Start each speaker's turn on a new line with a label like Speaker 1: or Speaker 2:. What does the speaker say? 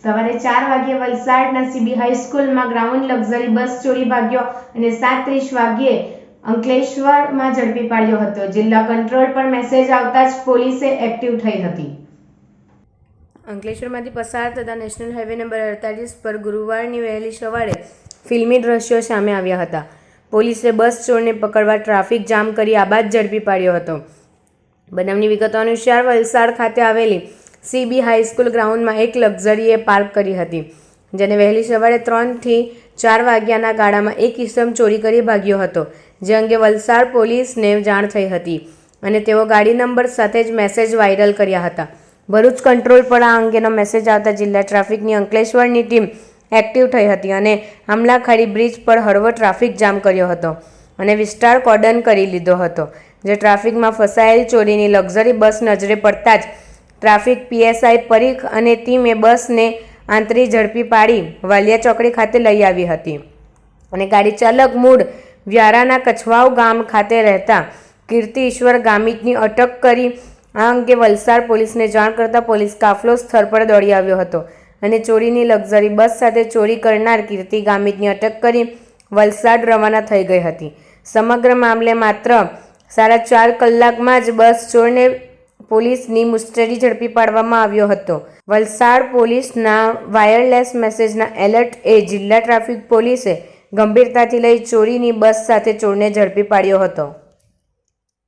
Speaker 1: સવારે 4 વાગ્યે વલસાડના સીબી હાઈસ્કૂલમાં ગ્રાઉન્ડ લક્ઝરી બસ ચોરી ભાગ્યો અને 7:30 વાગ્યે અંકલેશ્વરમાં ઝડપી પાડ્યો હતો। જિલ્લા કંટ્રોલ પર મેસેજ આવતા જ પોલીસે એક્ટિવ થઈ હતી। અંકલેશ્વરમાંથી પસાર થતા નેશનલ હાઈવે નંબર 48 પર ગુરુવારની વહેલી સવારે ફિલ્મી દ્રશ્યો સામે આવ્યા હતા। પોલીસે બસ ચોરને પકડવા ટ્રાફિક જામ કરી આ બાદ ઝડપી પાડ્યો હતો। બનાવની વિગતો અનુસાર વલસાડ ખાતે આવેલી સીબી હાઈસ્કૂલ ગ્રાઉન્ડમાં એક લક્ઝરીએ પાર્ક કરી હતી, જેને વહેલી સવારે 3 થી 4 વાગ્યાના ગાળામાં એક ઇસમ ચોરી કરી ભાગ્યો હતો, જે અંગે વલસાડ પોલીસને જાણ થઈ હતી અને તેઓ ગાડી નંબર સાથે જ મેસેજ વાયરલ કર્યા હતા। ભરૂચ કંટ્રોલ પર આ અંગેનો મેસેજ આવતા જિલ્લા ટ્રાફિકની અંકલેશ્વરની ટીમ એક્ટિવ થઈ હતી અને આમલાખાડી બ્રિજ પર હળવો ટ્રાફિક જામ કર્યો હતો અને વિસ્તાર કોર્ડન કરી લીધો હતો, જે ટ્રાફિકમાં ફસાયેલ ચોરીની લક્ઝરી બસ નજરે પડતા જ ટ્રાફિક પીએસઆઈ પરીખ અને ટીમે બસને આંતરી ઝડપી પાડી વાલિયા ચોકડી ખાતે લઈ આવી હતી અને ગાડી ચાલક મૂળ વ્યારાના કછવાવ ગામ ખાતે રહેતા કીર્તિ ઈશ્વર ગામિતની અટક કરી। આ અંગે વલસાડ પોલીસને જાણ કરતા પોલીસ કાફલો સ્થળ પર દોડી આવ્યો હતો અને ચોરીની લક્ઝરી બસ સાથે ચોરી કરનાર કીર્તિ ગામિતની અટક કરી વલસાડ રવાના થઈ ગઈ હતી। સમગ્ર મામલે માત્ર 4.5 કલાકમાં જ બસ ચોરને પોલીસની મુસ્તેડી ઝડપી પાડવામાં આવ્યો હતો। વલસાડ પોલીસના વાયરલેસ મેસેજના એલર્ટ એ જિલ્લા ટ્રાફિક પોલીસે ગંભીરતાથી લઈ ચોરીની બસ સાથે ચોરને ઝડપી પાડ્યો હતો।